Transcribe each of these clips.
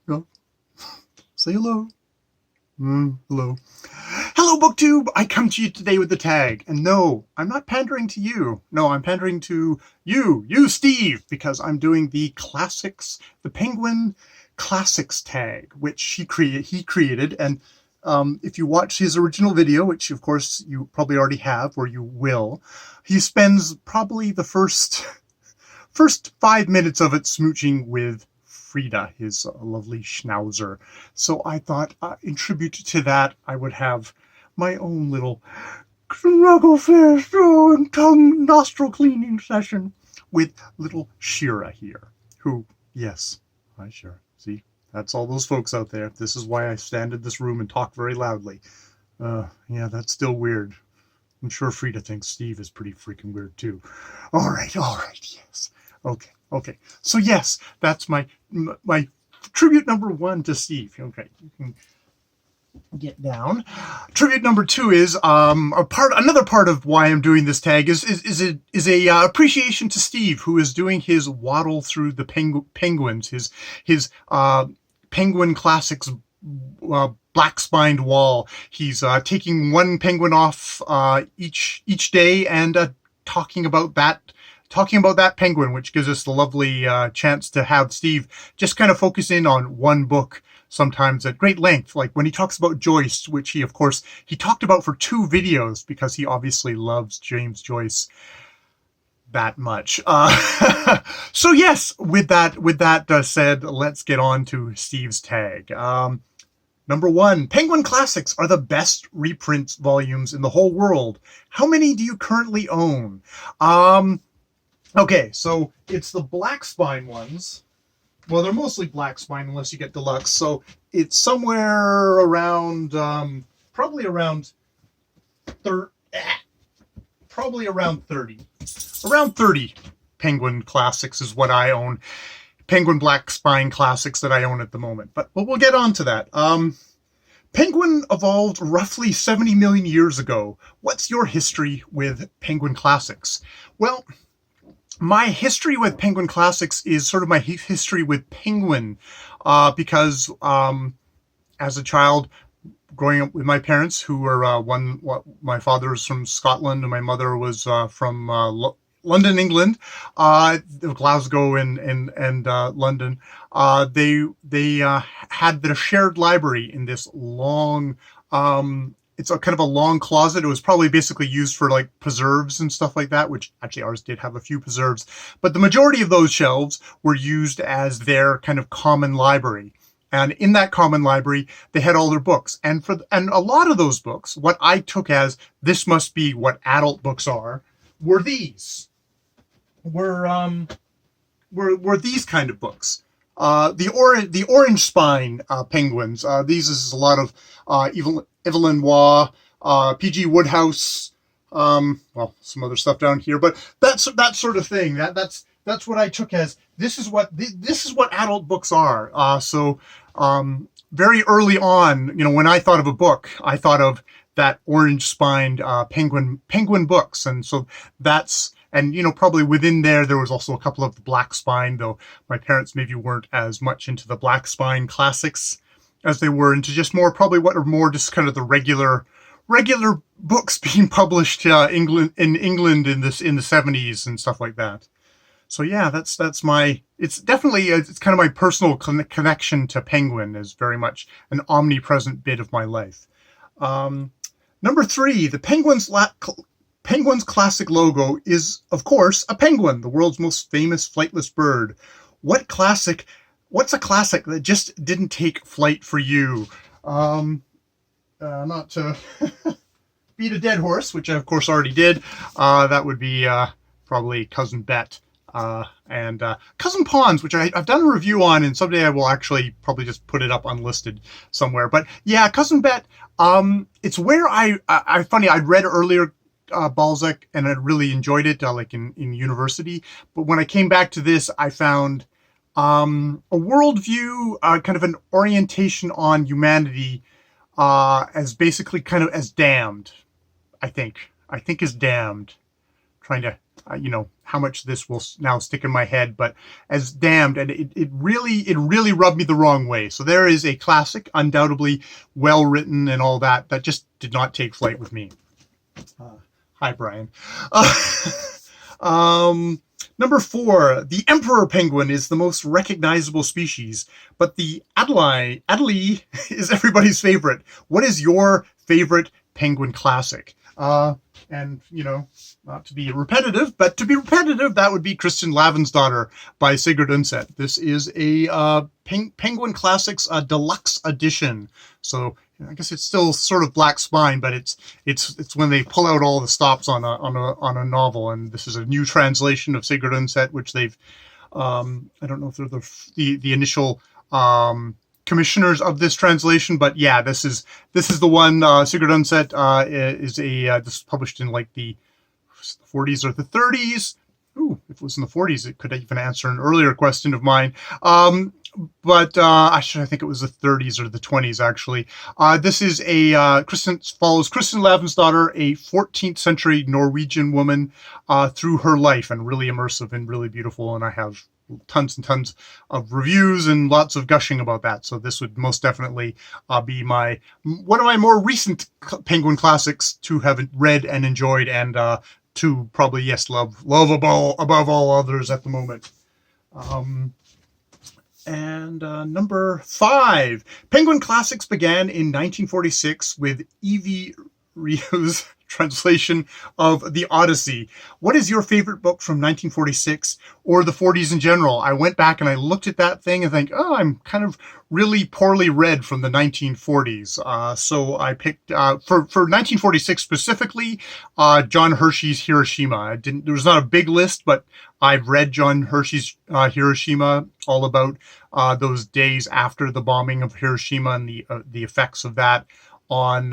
No. Say hello. Hello. Hello, BookTube! I come to you today with the tag. And no, I'm not pandering to you. No, I'm pandering to you, Steve, because I'm doing the classics, the Penguin Classics tag, which he created. And if you watch his original video, which of course you probably already have, or you will, he spends probably the first 5 minutes of it smooching with Frida, his lovely schnauzer. So I thought, in tribute to that, I would have my own little snuggle fist and tongue nostril cleaning session with little Shira here, who, yes, hi Shira, see, that's all those folks out there. This is why I stand in this room and talk very loudly. Yeah, that's still weird. I'm sure Frida thinks Steve is pretty freaking weird too. All right, yes. Okay. So yes, that's my tribute number 1 to Steve. Okay, you can get down. Tribute number 2 is another part of why I'm doing this tag is a appreciation to Steve, who is doing his waddle through the penguins, his Penguin Classics black spined wall. He's taking one penguin off each day and talking about that penguin, which gives us the lovely chance to have Steve just kind of focus in on one book, sometimes at great length. Like when he talks about Joyce, which he talked about for 2 videos, because he obviously loves James Joyce that much. So yes, with that said, let's get on to Steve's tag. Number 1, Penguin Classics are the best reprints volumes in the whole world. How many do you currently own? Okay, so it's the black spine ones. Well, they're mostly black spine unless you get deluxe. So it's somewhere around, probably around 30. Around 30 Penguin Classics is what I own. Penguin Black Spine Classics that I own at the moment. But we'll get on to that. Penguin evolved roughly 70 million years ago. What's your history with Penguin Classics? Well, my history with Penguin Classics is sort of my history with Penguin, because as a child, growing up with my parents, who were my father was from Scotland and my mother was from London, England, Glasgow and London. They had their shared library in this long. It's a kind of a long closet. It was probably basically used for like preserves and stuff like that, which actually ours did have a few preserves. But the majority of those shelves were used as their kind of common library. And in that common library, they had all their books. And a lot of those books, what I took as this must be what adult books are, were these. Were these kind of books. The orange spine penguins. These is a lot of Evelyn Waugh, P.G. Wodehouse, well, some other stuff down here, but that sort of thing. That's what I took as this is what adult books are. So very early on, when I thought of a book, I thought of that orange spined penguin books, and so that's. And, probably within there was also a couple of the black spine, though my parents maybe weren't as much into the black spine classics as they were into just probably what are more just kind of the regular books being published in England in the 70s and stuff like that. So yeah, it's definitely, it's kind of my personal connection to Penguin is very much an omnipresent bit of my life. Number 3, the Penguin's classic logo is, of course, a penguin, the world's most famous flightless bird. What's a classic that just didn't take flight for you? Not to beat a dead horse, which I, of course, already did. That would be probably Cousin Bet. And Cousin Pawns, which I've done a review on, and someday I will actually probably just put it up unlisted somewhere. But yeah, Cousin Bet, it's where I'd read earlier Balzac, and I really enjoyed it, like in university. But when I came back to this, I found a worldview, kind of an orientation on humanity, as basically kind of as damned. I think is damned. Trying to how much this will now stick in my head, but as damned, and it really rubbed me the wrong way. So there is a classic, undoubtedly well written and all that just did not take flight with me. Hi, Brian. Number 4, the emperor penguin is the most recognizable species, but the Adelie is everybody's favorite. What is your favorite penguin classic? And, not to be repetitive, but to be repetitive, that would be Kristin Lavransdatter by Sigurd Undset. This is a Penguin Classics deluxe edition. So I guess it's still sort of black spine, but it's when they pull out all the stops on a novel. And this is a new translation of Sigurd Undset, which they've I don't know if they're the initial commissioners of this translation, but yeah, this is the one. Sigurd Undset is this is published in like the 40s or the 30s. Ooh, if it was in the 40s, it could even answer an earlier question of mine. But I think it was the 30s or the 20s actually. This is follows Kristin Lavransdatter, a 14th century Norwegian woman, through her life, and really immersive and really beautiful. And I have tons and tons of reviews and lots of gushing about that. So this would most definitely be one of my more recent Penguin classics to have read and enjoyed, and to probably, yes, love above all others at the moment. And number 5, Penguin Classics began in 1946 with EV Rieu's translation of the Odyssey. What is your favorite book from 1946 or the 40s in general? I went back and I looked at that thing and think, oh, I'm kind of really poorly read from the 1940s. So I picked, for 1946 specifically, John Hershey's Hiroshima. There was not a big list, but I've read John Hershey's Hiroshima, all about those days after the bombing of Hiroshima and the effects of that on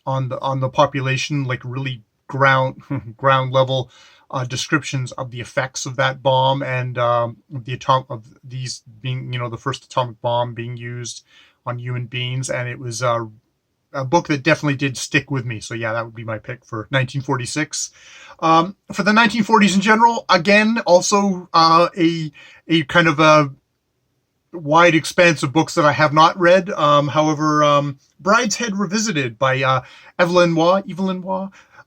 the population, like really ground level descriptions of the effects of that bomb, and of these being, the first atomic bomb being used on human beings. And it was a book that definitely did stick with me. So yeah, that would be my pick for 1946. For the 1940s in general, again, also a kind of a wide expanse of books that I have not read. However, Brideshead Revisited by Evelyn Waugh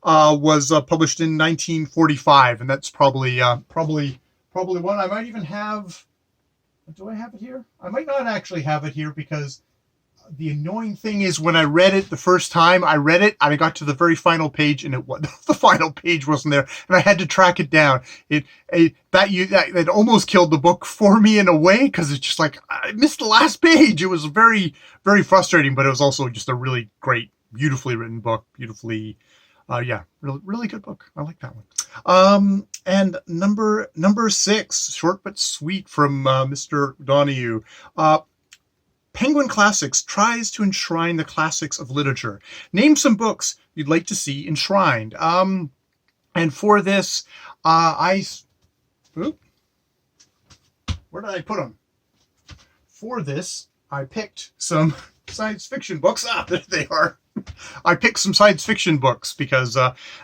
was published in 1945, and that's probably one I might even have. Do I have it here? I might not actually have it here, because the annoying thing is, when I read it the first time, I read it and I got to the very final page, and the final page wasn't there, and I had to track it down. That almost killed the book for me in a way, because it's just like I missed the last page. It was very, very frustrating, but it was also just a really great, beautifully written book. Really, really good book. I like that one. And number 6, short but sweet, from Mr. Donoghue. Penguin Classics tries to enshrine the classics of literature. Name some books you'd like to see enshrined. And for this, where did I put them? For this, I picked some science fiction books. There they are. I picked some science fiction books because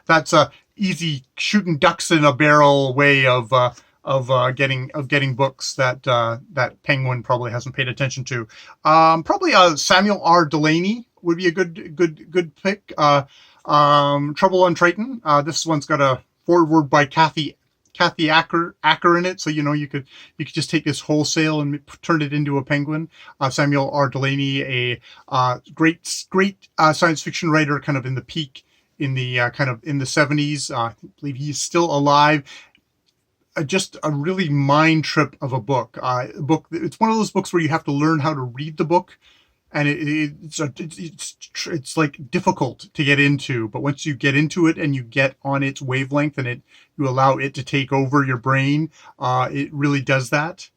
that's a easy shooting ducks in a barrel way of getting books that Penguin probably hasn't paid attention to. Probably Samuel R. Delany would be a good pick. Trouble on Triton. This one's got a foreword by Kathy Acker in it, so you could just take this wholesale and turn it into a Penguin. Samuel R. Delany, a great science fiction writer, kind of in the peak in the 70s. I believe he's still alive. Just a really mind trip of a book. It's one of those books where you have to learn how to read the book, and it's like difficult to get into. But once you get into it and you get on its wavelength and you allow it to take over your brain, it really does that.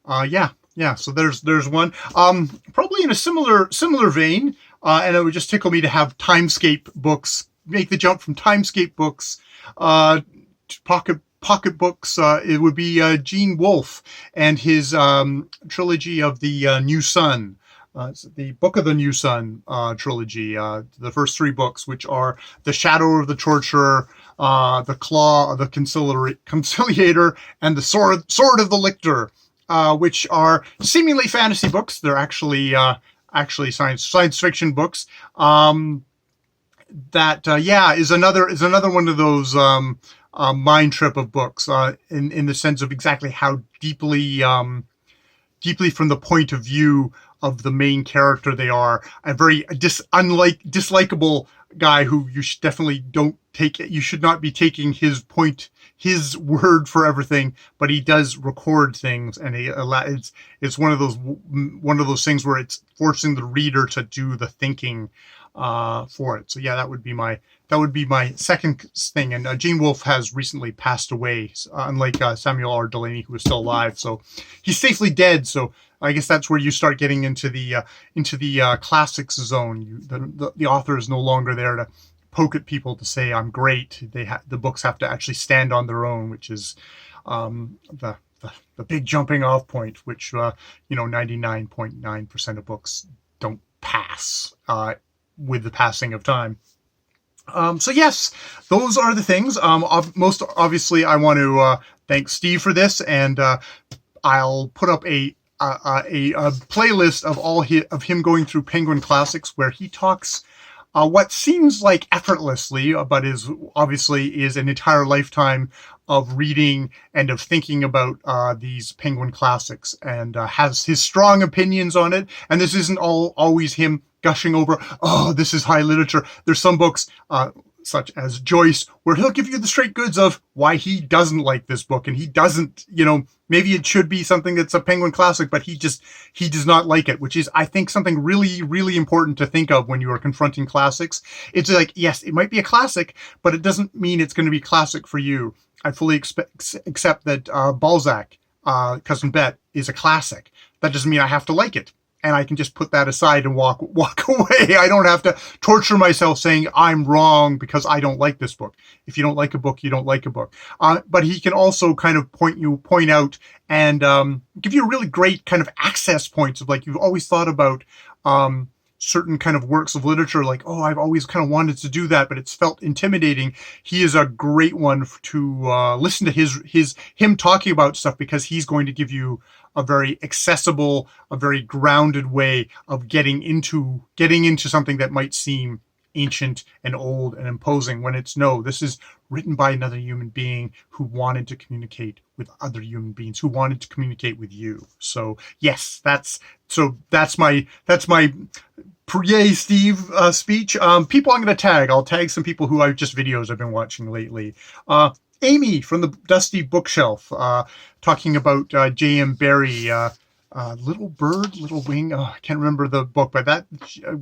So there's one. Probably in a similar vein, and it would just tickle me to have Timescape books make the jump from Timescape books to pocket books. It would be Gene Wolfe and his trilogy of the New Sun. It's the Book of the New Sun trilogy. The first 3 books, which are The Shadow of the Torturer, The Claw of the Conciliator, and The Sword of the Lictor, which are seemingly fantasy books. They're actually science fiction books. Is another one of those mind trip of books, in the sense of exactly how deeply from the point of view of the main character they are. A very dislikable guy who you should definitely don't take it. You should not be taking his word for everything, but he does record things, and it's one of those things where it's forcing the reader to do the thinking for it. So yeah, that would be my second thing. And Gene Wolfe has recently passed away, unlike Samuel R. Delany, who is still alive. So he's safely dead. So I guess that's where you start getting into the classics zone. The author is no longer there to poke at people to say I'm great. The books have to actually stand on their own, which is the big jumping off point, which 99.9% of books don't pass with the passing of time. So yes, those are the things. Most obviously, I want to thank Steve for this, and I'll put up a playlist of him going through Penguin Classics, where he talks what seems like effortlessly, but is an entire lifetime of reading and of thinking about these Penguin Classics, and has his strong opinions on it. And this isn't always him gushing over, oh, this is high literature. There's some books, such as Joyce, where he'll give you the straight goods of why he doesn't like this book, and he doesn't, maybe it should be something that's a Penguin classic, but he does not like it, which is, I think, something really, really important to think of when you are confronting classics. It's like, yes, it might be a classic, but it doesn't mean it's going to be classic for you. I fully accept that Balzac, Cousin Bet, is a classic. That doesn't mean I have to like it. And I can just put that aside and walk away. I don't have to torture myself saying I'm wrong because I don't like this book. If you don't like a book, you don't like a book. But he can also kind of point out and give you really great kind of access points of, like, you've always thought about certain kind of works of literature, like, oh, I've always kind of wanted to do that, but it's felt intimidating. He is a great one to listen to him talking about stuff, because he's going to give you a very accessible, a very grounded way of getting into something that might seem ancient and old and imposing, when it's, no, this is written by another human being who wanted to communicate with other human beings, who wanted to communicate with you. So yes, that's my yay Steve speech. People I'm going to tag. I'll tag some people who videos I've been watching lately. Amy from the Dusty Bookshelf, talking about J.M. Barrie, Little Bird, Little Wing. I can't remember the book, but that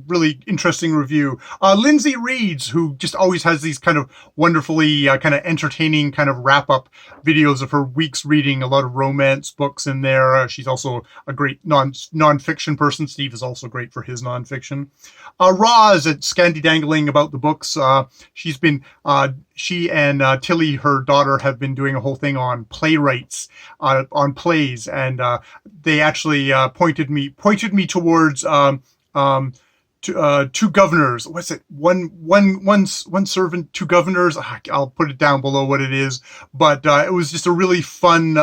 really interesting review. Lindsay Reeds, who just always has these kind of wonderfully kind of entertaining kind of wrap-up videos of her week's reading. A lot of romance books in there. She's also a great non-fiction person. Steve is also great for his non-fiction. Roz at Scandi Dangling about the books. She and Tilly, her daughter, have been doing a whole thing on playwrights, on plays, and they actually pointed me towards Two Governors. What's it? One servant, two governors. I'll put it down below what it is, but it was just a really fun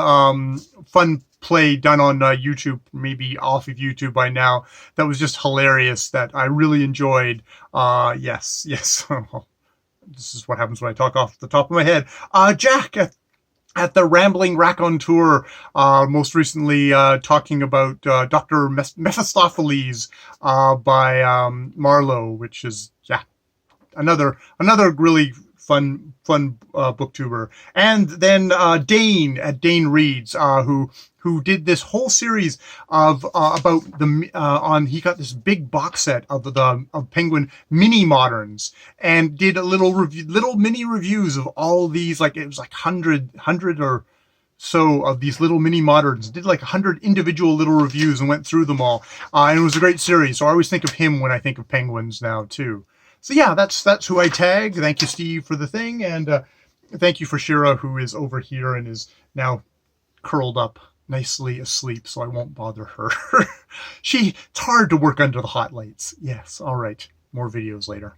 play done on YouTube, maybe off of YouTube by now. That was just hilarious. That I really enjoyed. Yes. This is what happens when I talk off the top of my head. Jack at the Rambling Raconteur, most recently talking about Dr. Mephistopheles by Marlowe, which is, another really fun booktuber. And then Dane at Dane Reads, who did this whole series of about he got this big box set of Penguin mini moderns, and did a little mini reviews of all these, like, it was like 100 or so of these little mini moderns. Did like 100 individual little reviews and went through them all, and it was a great series. So I always think of him when I think of Penguins now too. So yeah, that's who I tag. Thank you, Steve, for the thing, and thank you for Shira, who is over here and is now curled up nicely asleep, so I won't bother her. It's hard to work under the hot lights. Yes, all right. More videos later.